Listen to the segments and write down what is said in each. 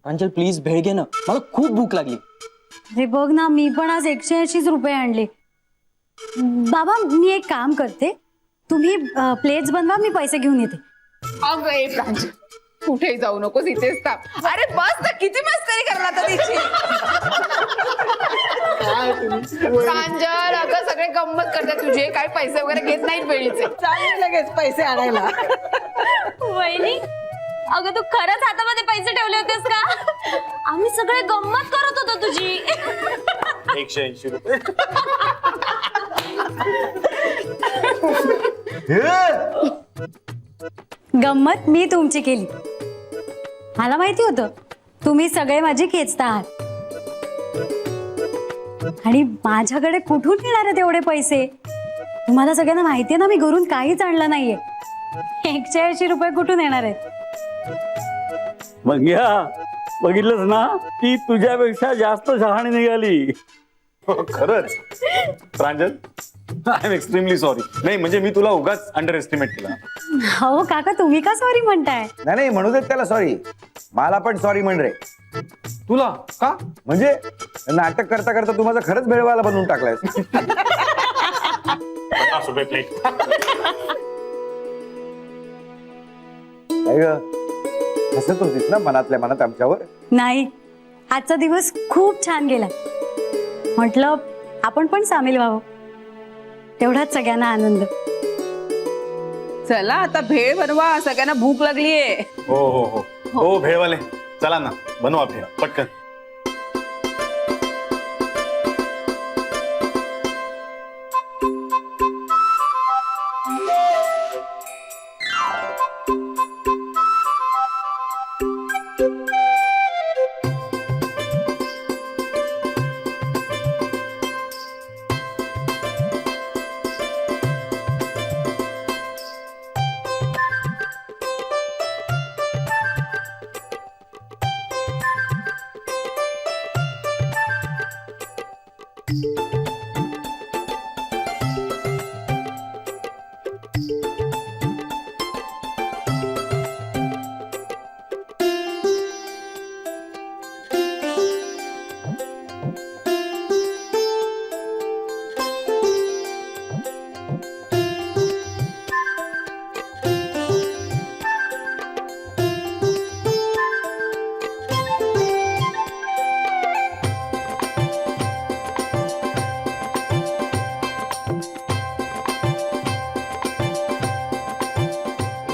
प्रांजल please भेळ घे ना, मला खूप भूक लागली. अरे बघ ना, मी पण आज 180 रुपये आणले. बाबा मी एक काम करते, तुम्ही प्लेट्स बनवा, मी पैसे घेऊन येते. अगं ए प्रांजल, कुठेही जाऊ नकोस, इथेच थांब. अरे बस ना, किती मस्करी करला तर तिची. प्रांजल अगं सगळे गंमत करतात तुझे, काही पैसे वगैरे घेत नाहीत वेळीचे. चालेल लगेच पैसे आणायला. वहिनी, अगं तू खरंच हातामध्ये पैसे ठेवले होतेस का? आम्ही सगळे गंमत करत होतो तुझी. 180 रुपये. गंमत मी तुमची केली. मला माहिती होतं तुम्ही सगळे माझी खेचता आहात, आणि माझ्याकडे कुठून येणार आहेत एवढे पैसे? तुम्हाला सगळ्यांना माहितीये ना, मी घरून काहीच आणलं नाहीये. 180 रुपये कुठून येणार आहेत? मग या बघितलंस ना, ती तुझ्यापेक्षा जास्त शहाणी निघाली. हो, खरंच प्रांजल, आय एम एक्स्ट्रीमली सॉरी. नाही म्हणजे मी तुला उगाच अंडर एस्टिमेट केला. हो काका, तुम्ही का सॉरी म्हणताय? नाही म्हणू देत त्याला सॉरी. मला पण सॉरी म्हण रे. तुला का? म्हणजे नाटक करता करता तू माझं खरंच भेळवाला बनवून टाकलाय. 50 रुपये प्लेट. हसत होतीस ना मनातल्या मनात आमच्यावर. नाही, आजचा दिवस खूप छान गेला. म्हटलं आपण पण सामील व्हावं, तेवढाच सगळ्यांना आनंद. चला आता भेळ बनवा, सगळ्यांना भूक लागलीये. हो हो हो हो भेळवाले, चला ना बनवा भेळ पटकन.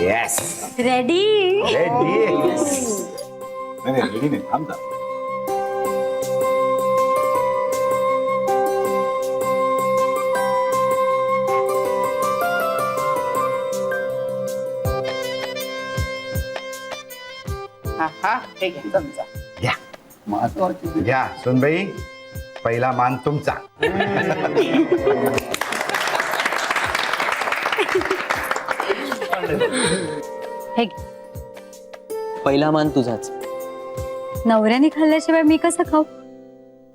Yes ready? नाही रेडी नाही, थांब ना. हा ठीक आहे, चमचा. घ्या सुनबाई, पहिला मान तुमचा. हे पहिला मान तुझाच. नवऱ्याने खाल्ल्याशिवाय मी कसं खाऊ?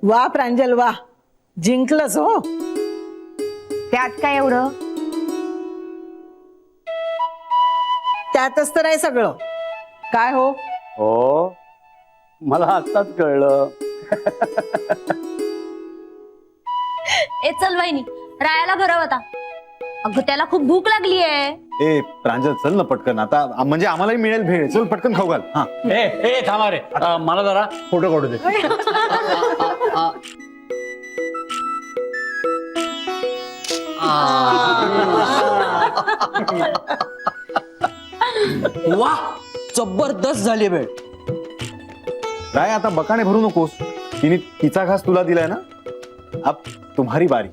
वा प्रांजल वा, जिंकलंच हो. त्यात काय एवढं? त्यातच तर आहे सगळं. काय हो? हो, मला आत्ताच कळलं. ए चल वहिनी, रायाला भरव आता. अगं त्याला खूप भूक लागली आहे. ए प्रांजल चल ना पटकन, आता म्हणजे आम्हालाही मिळेल भेळ. चल पटकन खाऊ घाल. हा ए थांबा रे, मला जरा फोटो काढू दे. वा, जबरदस्त झाली भेळ. काय आता बकाने भरू नकोस, तिने तिचा घास तुला दिलाय ना. अब तुम्हारी बारी.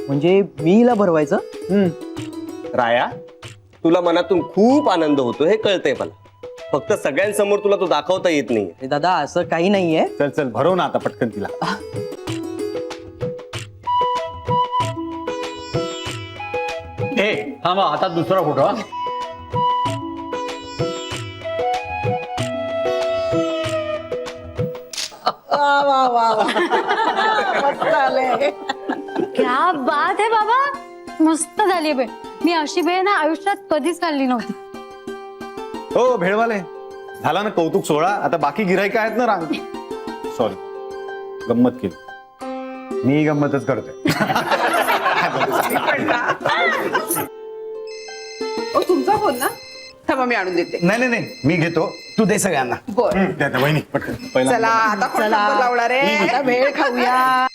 म्हणजे मी हिला भरवायचं? राया, तुला मनातून खूप आनंद होतो हे कळतंय मला, फक्त सगळ्यांसमोर तुला तो दाखवता येत नाही. ए दादा, असं काही नाहीये. चल चल भरव ना आता पटकन तिला. ए थांबा, आता दुसरा फोटो. वा वा वा वा. मस्त आलंय. क्या बात आहे बाबा, मस्त झाली भेळ. मी अशी भेळ ना आयुष्यात कधीच खाल्ली नव्हती. हो भेळवाले, झाला ना कौतुक सोहळा, आता बाकी गिराईक आहेत ना रांग. सॉरी, गंमत केली. मी गंमतच करतोय. ओ तुमचा फोन ना, थांबा मी आणून देते. नाही नाही नाही, मी घेतो, तू दे सगळ्यांना. बर त्या त्या वहिनी पटकन पहिला चला आता कोण चला. नंबर लावणार आहे? आता भेळ खाऊया.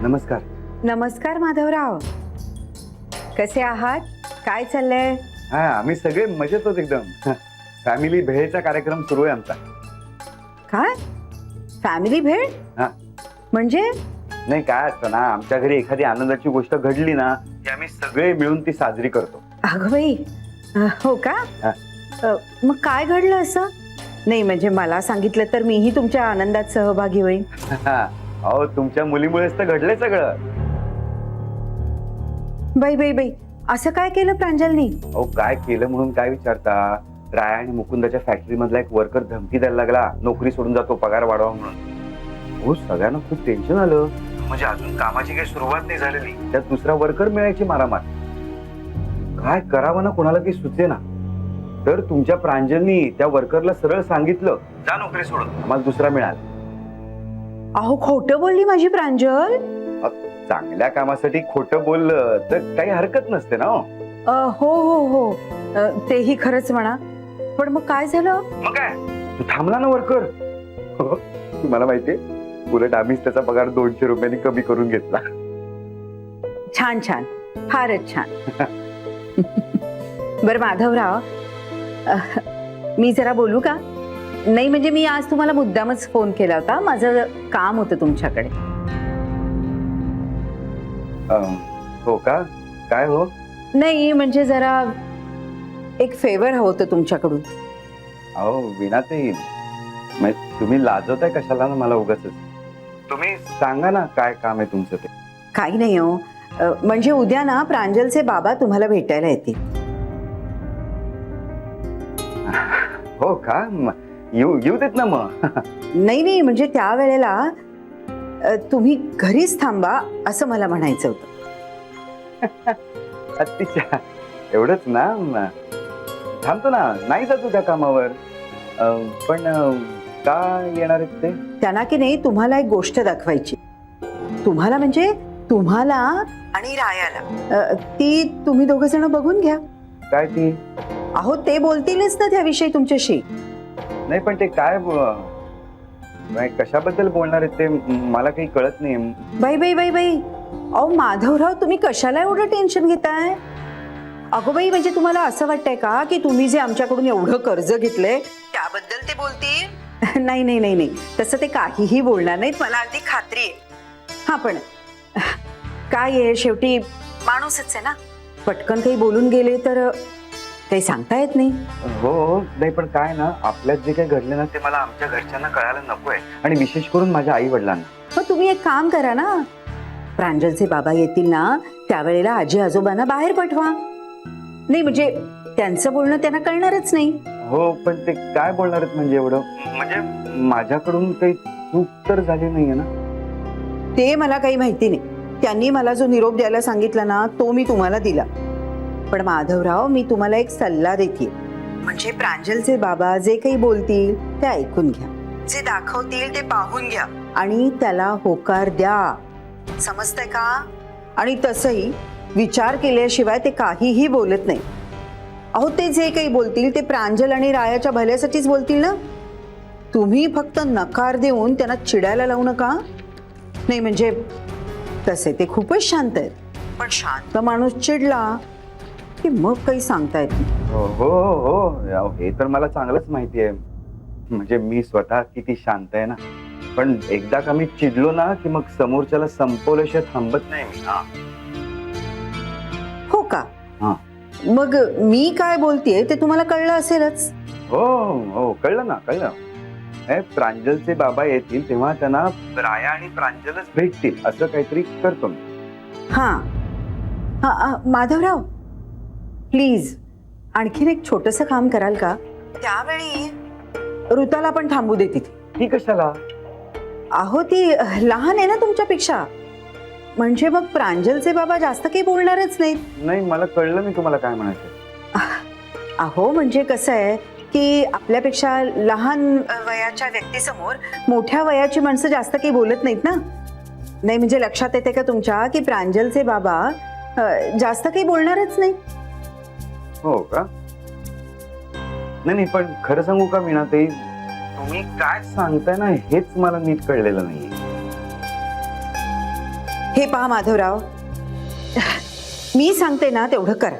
नमस्कार. नमस्कार माधवराव, कसे आहात? काय चाललंय? हा, आम्ही सगळे मजेत होत एकदम. फॅमिली भेळचा कार्यक्रम सुरू आहे आमचा. काय फॅमिली भेळ? हा. म्हणजे नाही, काय असतं ना, आमच्या घरी एखादी आनंदाची गोष्ट घडली ना की आम्ही सगळे मिळून ती साजरी करतो. अगं बाई, हो का? हा. मग काय घडलं असं? नाही म्हणजे मला सांगितलं तर मीही तुमच्या आनंदात सहभागी होईल. अहो, तुमच्या मुलीमुळेच तर घडलंय सगळं. बाई बाई बाई, असं काय केलं प्रांजलनी? अहो, काय केलं म्हणून काय विचारता? राया आणि मुकुंदाच्या फॅक्टरी मधला एक वर्कर धमकी द्यायला लागला, नोकरी सोडून जातो, पगार वाढवा म्हणून. हो, सगळ्यांना खूप टेन्शन आलं. म्हणजे अजून कामाची काही सुरुवात नाही झालेली, त्यात दुसरा वर्कर मिळायची मारामार. काय करावं ना कोणाला काही सुचेना. तर तुमच्या प्रांजलनी त्या वर्करला सरळ सांगितलं, जा नोकरी सोडून, आम्हाला दुसरा मिळाला. अहो, खोटं बोलली माझी प्रांजल. चांगल्या कामासाठी खोटं बोललं तर काही हरकत नसते ना. हो हो हो, तेही खरंच म्हणा. पण मग काय झालं? मग काय, तू थांबला ना वर्कर. तुम्हाला माहितीये, उलट आम्हीच त्याचा पगार 200 रुपयांनी कमी करून घेतला. छान छान, फारच छान. बर माधवराव, मी जरा बोलू का? नाही म्हणजे मी आज तुम्हाला मुद्दामच फोन केला होता, माझं काम होतं तुमच्याकडे. हो का? काय हो? नाही म्हणजे जरा एक फेवर हवं होतं तुमच्याकडून. अहो वीणाताई, तुम्ही लाजवताय कशाला ना मला उगाच. तुम्ही सांगा ना काय काम आहे तुमचं ते. काही नाही हो, म्हणजे उद्या ना प्रांजलचे बाबा तुम्हाला भेटायला येतील. हो का? येऊ देत ना मग. नाही नाही म्हणजे त्यावेळेला तुम्ही घरीच थांबा असं मला म्हणायचं होतं. अच्छा, एवढंच ना? थांबतो ना, नाही जातो त्या कामावर. पण का येणार आहेत ते? त्यांना की नाही तुम्हाला एक गोष्ट दाखवायची. तुम्हाला म्हणजे तुम्हाला आणि रायाला. ती तुम्ही दोघं जण बघून घ्या. काय ती? अहो ते बोलतीलच ना त्याविषयी तुमच्याशी. नाही पण ते काय कशाबद्दल बोलणार आहेत ते मला काही कळत नाही. बाई बाई बाई बाई, अहो माधवराव, तुम्ही कशाला एवढं टेन्शन घेताय? अगो बाई, म्हणजे तुम्हाला असं वाटतंय का की तुम्ही जे आमच्याकडून एवढं कर्ज घेतलंय त्याबद्दल ते बोलतील? नाही नाही नाही नाही, तसं ते काहीही बोलणार नाहीत, मला अगदी खात्री आहे. हा पण काय आहे, शेवटी माणूसच आहे ना, पटकन काही बोलून गेले तर काही सांगता येत नाही. हो नाही, पण काय ना, आपल्यात जे काही घडले ना ते मला आमच्या घरच्यांना कळायला नकोय, आणि विशेष करून माझ्या आई वडिलांना. मग तुम्ही एक काम करा ना, प्रांजलचे बाबा येतील ना त्यावेळेला आजी आजोबांना बाहेर पाठवा. नाही म्हणजे त्यांचं बोलणं त्यांना कळणारच नाही. हो पण ते काय बोलणार आहेत म्हणजे एवढं? म्हणजे माझ्याकडून काही चूक तर झाली नाहीये ना? ते मला काही माहिती नाही. त्यांनी मला जो निरोप द्यायला सांगितला ना तो मी तुम्हाला दिला. पण माधवराव, मी तुम्हाला एक सल्ला देते, म्हणजे प्रांजलचे बाबा जे काही बोलतील ते ऐकून घ्या, जे दाखवतील ते पाहून घ्या आणि त्याला होकार द्या. समजतंय का? आणि तसंही विचार केल्याशिवाय ते काहीही बोलत नाही. अहो ते जे काही बोलतील ते प्रांजल आणि रायाच्या भल्यासाठीच बोलतील ना. तुम्ही फक्त नकार देऊन त्यांना चिडायला लावू नका. नाही म्हणजे तसे ते खूपच शांत आहेत, पण शांत माणूस चिडला की मग काही सांगता येत नाही. हो हो हो, हे तर मला चांगलंच माहिती आहे. म्हणजे मी स्वतः किती शांत आहे ना. पण एकदा का मी चिडलो ना की मग समोरच्याला संपवल्याशिवाय थांबत नाही मी. हो का? हा. मग मी काय बोलतेय ते तुम्हाला कळलं असेलच. हो हो, कळलं ना, कळलं. प्रांजलचे बाबा येतील तेव्हा त्यांना राया आणि प्रांजलच भेटतील असं काहीतरी करतो मी. हा हा, माधवराव, प्लीज आणखीन एक छोटंसं काम कराल का? त्यावेळी ऋताला पण थांबू दे तिथे. ती कशाला? अहो ती लहान आहे ना तुमच्यापेक्षा, म्हणजे मग प्रांजलचे बाबा जास्त काही बोलणारच नाहीत. नाही, मला कळलं नाही तुम्हाला काय म्हणायचं. अहो म्हणजे कसं आहे की आपल्यापेक्षा लहान वयाच्या व्यक्तीसमोर मोठ्या वयाची माणसं जास्त काही बोलत नाहीत ना. नाही म्हणजे लक्षात येते का तुमच्या की प्रांजलचे बाबा जास्त काही बोलणारच नाही. हो का? नाही, पण खरं सांगू का मीनाताई, तुम्ही काय सांगताय ना हेच मला नीट कळलेलं नाहीये. हे पहा माधवराव, मी सांगते ना तेवढं करा.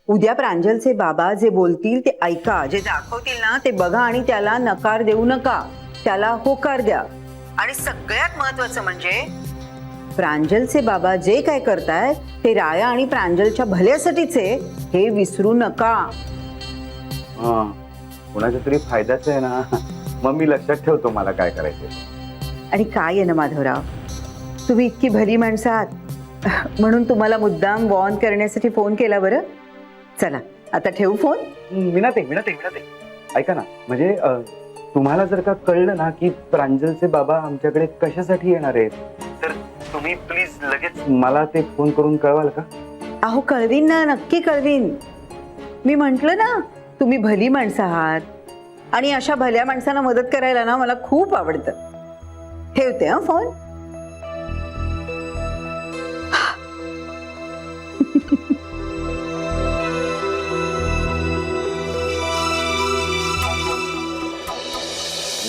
उद्या प्रांजलचे बाबा जे बोलतील ते ऐका, जे दाखवतील ना ते बघा आणि त्याला नकार देऊ नका, त्याला होकार द्या. आणि सगळ्यात महत्वाचं म्हणजे प्रांजलचे बाबा जे काय करतायत ते राया आणि प्रांजलच्या भल्यासाठीच आहे हे विसरू नका. कोणाच्या तरी फायद्याचं आहे ना, मग मी लक्षात ठेवतो मला काय करायचं. आणि काय आहे ना माधवराव, तुम्ही इतकी भली माणसं आहात म्हणून तुम्हाला मुद्दाम वॉर्न करण्यासाठी फोन केला. बरं चला आता ठेवू फोन. मीनाताई ऐका ना, म्हणजे तुम्हाला जर का कळलं ना की प्रांजलचे बाबा आमच्याकडे कशासाठी येणार आहेत, तर तुम्ही प्लीज लगेच मला ते फोन करून कळवाल का? अहो कळवीन ना, नक्की कळवीन. मी म्हंटल ना तुम्ही भली माणसं आहात आणि अशा भल्या माणसांना मदत करायला ना मला खूप आवडतं. ठेवते हा फोन.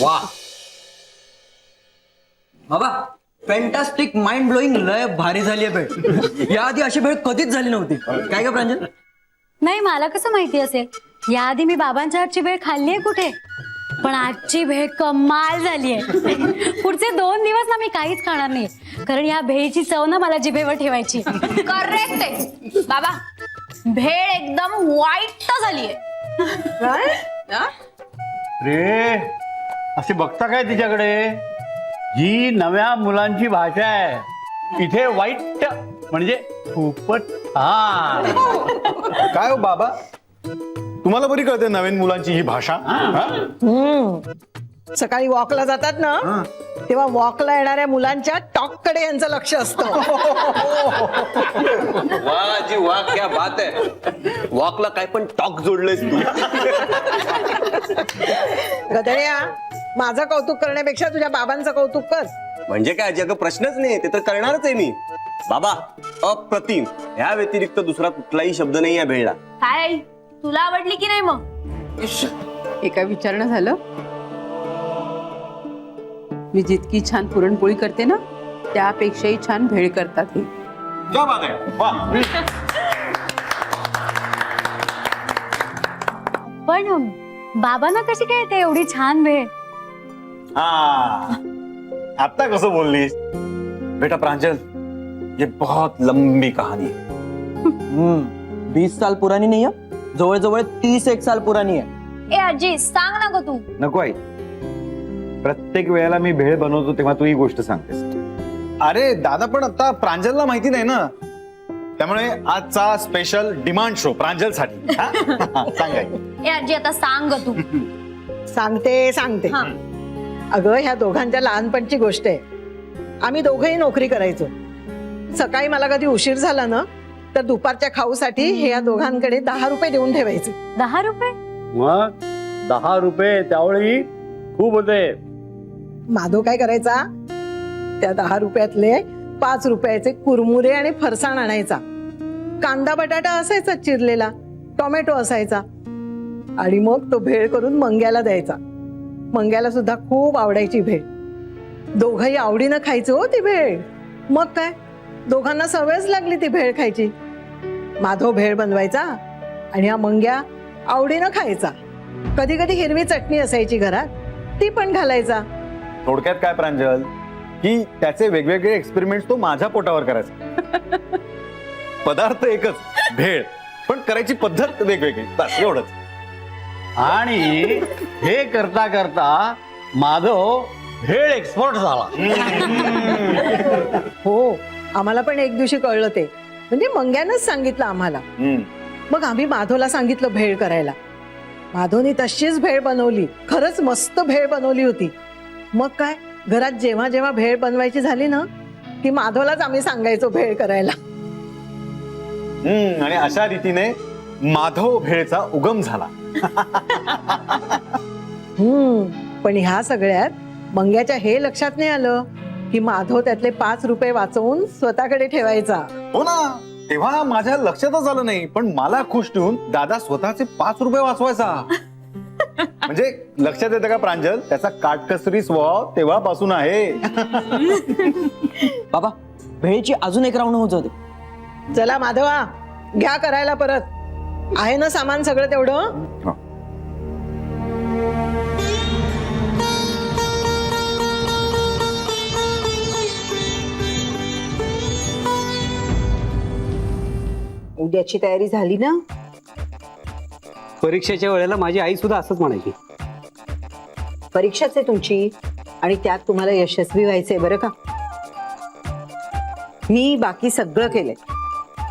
वा बाबा, फॅन्टास्टिक, माइंड ब्लोईंग, लय भारी झाली आहे भेट. याआधी अशी भेट कधीच झाली नव्हती. काय का प्रांजल? नाही मला कसं माहिती असेल, याआधी मी बाबांच्या हातची भेळ खाल्ली आहे कुठे, पण आजची भेळ कमाल झाली आहे. पुढचे 2 दिवस ना मी काहीच खाणार नाही, कारण या भेळीची चव ना मला जिभेवर ठेवायची. करेक्ट आहे बाबा, भेळ एकदम वाईट झाली आहे. रे असे बघता काय तिच्याकडे? ही नव्या मुलांची भाषा आहे. इथे वाईट म्हणजे खूपच छान. काय हो बाबा, तुम्हाला बरी कळते नवीन मुलांची ही भाषा? सकाळी वॉकला जातात ना तेव्हा वॉकला येणाऱ्या मुलांच्या टॉक कडे यांचं लक्ष असतं. वा जी वा, क्या बात आहे. वॉकला काय पण टॉक जोडलेस तू. गदड्या, माझं कौतुक करण्यापेक्षा तुझ्या बाबांचं कौतुक कर. म्हणजे काय अगं, प्रश्नच नाही, ते तर करणारच आहे मी. बाबा अप्रतिम, ह्या व्यतिरिक्त दुसरा कुठलाही शब्द नाही या भेळला. काय आई, तुला आवडली की नाही मग? हे काय विचारणं झालं? मी जितकी छान पुरणपोळी करते ना त्यापेक्षाही छान भेळ करतात हे. क्या बात आहे, वा. पण बाबांना कशी काय येते एवढी छान भेळ? आता कसं बोललीस बेटा प्रांजल, ये बहुत लंबी कहानी है. 20 साल पुरानी नाही आहे, जवळजवळ 31 साल पुरानी आहे. ए आजी सांग ना ग तू. नको आई, प्रत्येक वेळेला मी भेळ बनवतो तेव्हा तू ही गोष्ट सांगतेस. अरे दादा, पण आता प्रांजलला माहिती नाही ना, त्यामुळे आजचा स्पेशल डिमांड शो प्रांजल साठी. सांगाय ए आजी आता सांग ग तू. सांगते. अगं ह्या दोघांच्या लहानपणची गोष्ट आहे. आम्ही दोघंही नोकरी करायचो. सकाळी मला कधी उशीर झाला ना तर दुपारच्या खाऊसाठी हे या दोघांकडे 10 रुपये देऊन ठेवायचे. 10 रुपये? मग 10 रुपये त्यावेळी खूप होते. माधव काय करायचा, त्या 10 रुपयातले 5 रुपयाचे कुरमुरे आणि फरसाण आणायचा. कांदा बटाटा असायचा चिरलेला, टोमॅटो असायचा आणि मग तो भेळ करून मंग्याला द्यायचा. मंग्याला सुद्धा खूप आवडायची भेळ. दोघंही आवडीनं खायचो हो ती भेळ. मग काय, दोघांना सवयच लागली ती भेळ खायची. माधव भेळ बनवायचा आणि हा मंग्या आवडीनं खायचा. कधी कधी हिरवी चटणी असायची घरात, ती पण घालायचा. थोडक्यात काय प्रांजल, की त्याचे वेगवेगळे एक्सपेरिमेंट तो माझ्या पोटावर करायचा. पदार्थ एकच, भेळ, पण करायची पद्धत वेगवेगळी, बस एवढंच. आणि हे करता करता माधव भेळ एक्सपर्ट झाला. हो, आम्हाला पण एक दिवशी कळलं ते, म्हणजे मंग्यानंच सांगितलं आम्हाला. मग आम्ही माधवला सांगितलं भेळ करायला. माधवने तशीच भेळ बनवली. खरंच मस्त भेळ बनवली होती. मग काय, घरात जेव्हा जेव्हा भेळ बनवायची झाली ना की माधवलाच आम्ही सांगायचो भेळ करायला. आणि अशा रीतीने माधव भेळचा उगम झाला. पण ह्या सगळ्यात मंग्याच्या हे लक्षात नाही आलं की माधव त्यातले 5 रुपये वाचवून स्वतःकडे ठेवायचा. हो ना, तेव्हा माझ्या लक्षातच आलं नाही. पण मला खुश ठेवून दादा स्वतःचे 5 रुपये वाचवायचा. म्हणजे लक्षात येतं का प्रांजल, त्याचा काटकसरी स्वभाव तेव्हापासून आहे. बाबा, भेळीची अजून एक राऊंड होत होते. चला माधवा, घ्या करायला परत. आहे ना सामान सगळं तेवढं? उद्याची तयारी झाली ना? परीक्षेच्या वेळेला माझी आई सुद्धा असंच म्हणायची. परीक्षाच आहे तुमची आणि त्यात तुम्हाला यशस्वी व्हायचंय बरं का. मी बाकी सगळं केलंय,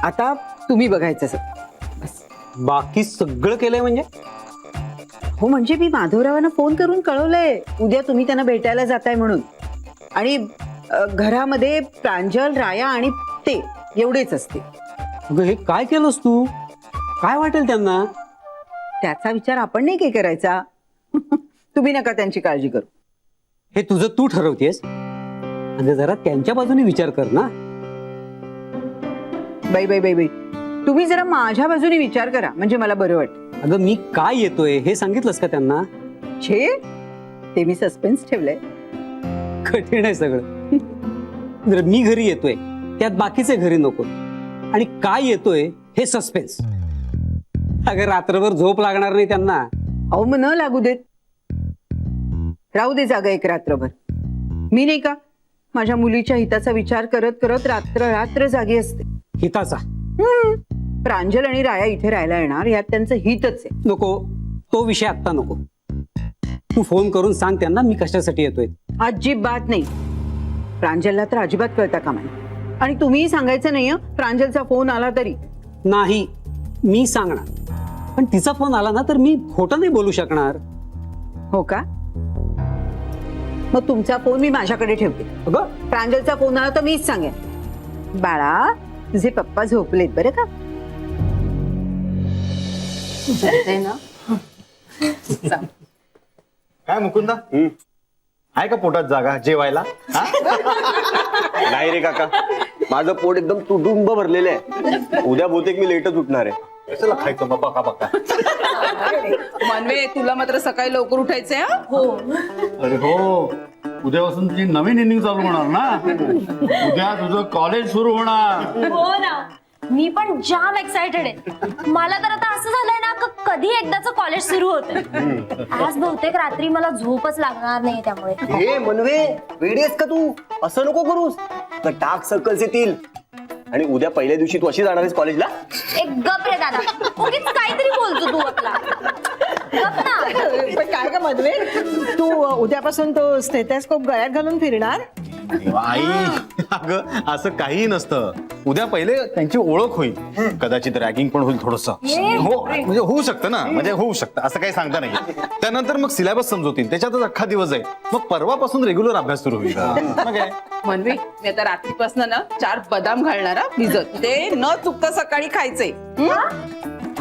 आता तुम्ही बघायचं बस. बाकी सगळं केलंय म्हणजे? हो, म्हणजे मी माधवरावांना फोन करून कळवलंय उद्या तुम्ही त्यांना भेटायला जाताय म्हणून. आणि घरामध्ये प्रांजल, राया आणि ते एवढेच असते. अगं हे काय केलंस तू? काय वाटेल त्यांना? त्याचा विचार आपण नाही काय करायचा. तुम्ही नका त्यांची काळजी करू. हे तुझं तू ठरवतेस. अगं जरा त्यांच्या बाजूने विचार कर ना. बाई बाई बाई बाई, तुम्ही जरा माझ्या बाजूने विचार करा, म्हणजे मला बरं वाटतं. अगं मी काय येतोय हे सांगितलंस का त्यांना? छे, ते मी सस्पेन्स ठेवलंय. कठीण आहे सगळं. जर मी घरी येतोय त्यात बाकीचे घरी नको, आणि काय येतोय हे सस्पेन्स. अगं रात्रभर झोप लागणार नाही त्यांना. अहो मग न लागू देत, राहू दे जागा एक रात्रभर. मी नाही का माझ्या मुलीच्या हिताचा विचार करत करत रात्र रात्र जागी असते. हिताचा? प्रांजल आणि राया इथे राहायला येणार यात त्यांचं हितच आहे. नको, तो विषय आता नको. तू फोन करून सांग त्यांना मी कशासाठी येतोय. अजिबात नाही. प्रांजलला तर अजिबात कळता कामा नये. आणि तुम्हीही सांगायचं नाही हं, प्रांजलचा फोन आला तरी. नाही, मी सांगणार. पण तिचा फोन आला ना तर मी खोटं नाही बोलू शकणार. हो का? मग तुमचा फोन मी माझ्याकडे ठेवते. अगं प्रांजलचा फोन आला तर मीच सांगेन, बाळा तुझे पप्पा झोपलेत बरं का. काय मुकुंदा, आहे का पोटात जागा जेवायला? हा? नाही रे काका, माझं पोट एकदम तुडुंब भरलेलं आहे. उद्या बहुतेक मी लेटच उठणार आहे. कशाला खायचं बाबा का बघा. मनवे, तुला मात्र सकाळी लवकर उठायचंय हं? हो. अरे हो, उद्यापासून तुझी नवीन इनिंग चालू होणार ना. उद्या तुझं कॉलेज सुरू होणार. हो ना, मी पण जाम एक्साइटेड आहे. मला तर आता असं झालंय ना कधी एकदाच कॉलेज सुरू होतंय. आज बहुतेक रात्री मला झोपच लागणार नाही त्यामुळे. हे मनवे, वेडी आहेस का तू? असं नको करूस, तर डार्क सर्कल्स येतील. आणि उद्या पहिल्या दिवशी तू अशी जाणार आहेस कॉलेजला? एक गप रे दादा, उगीच काहीतरी बोलतो तू आपला. गप ना. पण काय का मधवे, तू उद्यापासून तो स्टेथोस्कोप गळ्यात घालून फिरणार? आई, अगं असं काही नसतं. उद्या पहिले त्यांची ओळख होईल. कदाचित रॅगिंग पण होईल थोडस. हो, म्हणजे होऊ शकतं ना, म्हणजे होऊ शकतं, असं काही सांगता नाही. त्यानंतर मग सिलेबस समजवतील, त्याच्यातच अख्खा दिवस जाईल. मग परवापासून रेग्युलर अभ्यास सुरू होईल. मग काय, मनवी, मी आता रात्रीपासून ना 4 बदाम घालणार हं, भिजत. ते न चुकता सकाळी खायचे.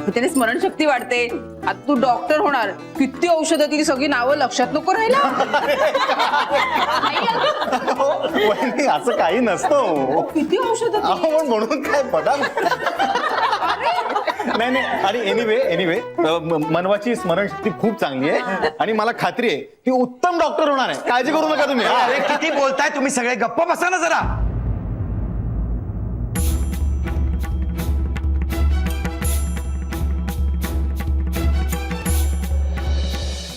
त्याने स्मरणशक्ती वाढते. आता तू डॉक्टर होणार, किती औषधं ती सगळी नावं लक्षात नको राहिला. वहिनी, असं काही नसतं. किती औषधं ती? अहो, पण म्हणून काय बदाम. नाही नाही, आणि एनिवे मनवाची स्मरणशक्ती खूप चांगली आहे. आणि मला खात्री आहे की उत्तम डॉक्टर होणार आहे. काळजी करू नका तुम्ही. अरे किती बोलताय तुम्ही सगळे, गप्प बसा ना जरा.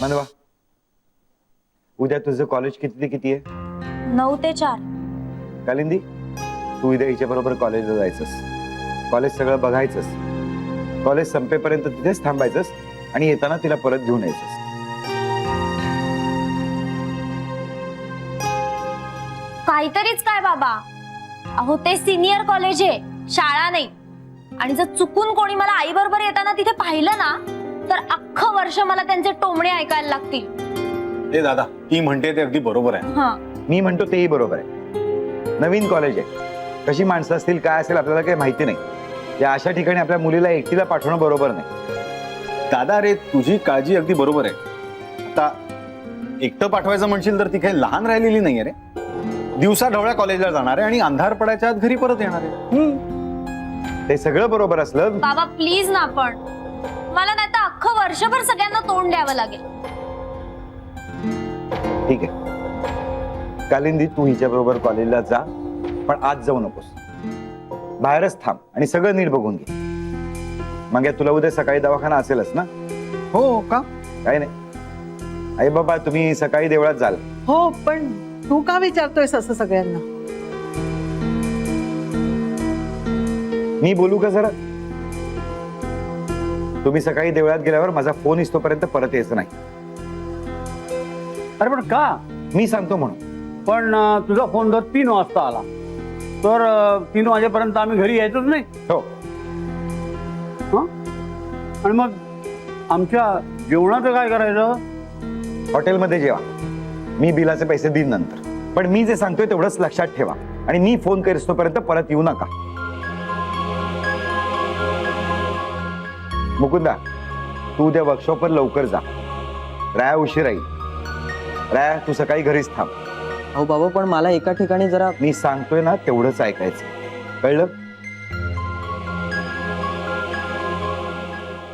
मनवा, उद्या तुझं कॉलेज किती ते किती आहे? 9 ते 4. कालिंदी, तू उद्या हिच्या बरोबर कॉलेजला जायचंस. कॉलेज सगळं बघायचंस. कॉलेज संपेपर्यंत तिथेच थांबायचंस आणि येताना तिला परत घेऊन यायचंस. काहीतरीच काय बाबा, अहो ते सिनियर कॉलेज आहे, शाळा नाही. आणि जर चुकून कोणी मला आई बरोबर येताना तिथे पाहिलं ना तर अख्खं वर्ष मला त्यांचे टोमणे ऐकायला लागतील. ए दादा, ती म्हणते ते अगदी बरोबर आहे. हा मी म्हणतो तेही बरोबर आहे. नवीन कॉलेज आहे, कशी माणसं असतील काय असेल आपल्याला काही माहिती नाही. या अशा ठिकाणी आपल्या मुलीला एकटीला पाठवणं बरोबर नाही. दादा रे, तुझी काळजी अगदी बरोबर आहे. आता एकटं पाठवायचं म्हणशील तर ती काही लहान राहिलेली नाहीये रे. दिवसा ढवळ्या कॉलेजला जाणार आहे आणि अंधार पडायच्या आत घरी परत येणार आहे. ते सगळं बरोबर असलं. बाबा प्लीज ना, पण मला नाही तर अख्खं वर्षभर सगळ्यांना तोंड द्यावं लागेल. ठीक आहे, कालिंदी तू हिच्या बरोबर कॉलेजला जा, पण आज जाऊ नकोस. बाहेरच थांब आणि सगळं नीट बघून घे. मग तुला उद्या सकाळी दवाखाना असेलच ना? हो का? काही नाही. आई बाबा तुम्ही सकाळी देवळात जाल. हो, पण तू का विचारतोयस असं सगळ्यांना? मी बोलू का जरा? तुम्ही सकाळी देवळात गेल्यावर माझा फोन येईस्तोपर्यंत परत यायचं नाही. अरे पण का? मी सांगतो म्हणून. पण तुझा फोन जर 3 वाजता आला तर 3 वाजेपर्यंत आम्ही घरी यायचोच नाही. हो, हं? आणि मग आमच्या जेवणाचं काय करायचं? हॉटेलमध्ये जेवा. मी बिलाचे पैसे देईन नंतर. पण मी जे सांगतोय तेवढंच लक्षात ठेवा आणि मी फोन करीस्तोपर्यंत परत येऊ नका. मुकुंदा, तू उद्या वर्कशॉपवर लवकर जा. राया उशीर राहील. राया तू सकाळी घरीच थांब. अहो बाबा, पण मला एका ठिकाणी जरा मी सांगतोय ना तेवढंच ऐकायचं, कळलं?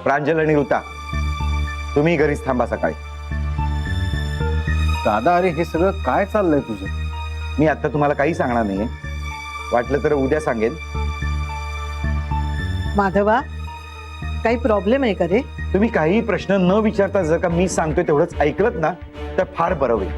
प्रांजल आणि ऋता तुम्ही घरीच थांबा सकाळी. दादा अरे, हे सगळं काय चाललंय तुझं? मी आता तुम्हाला काही सांगणार नाहीये. वाटलं तर उद्या सांगेन. माधवा, काही प्रॉब्लेम आहे का रे? तुम्ही काही प्रश्न न विचारता जर का मी सांगतोय तेवढंच ऐकलत ना तर फार बरं होईल.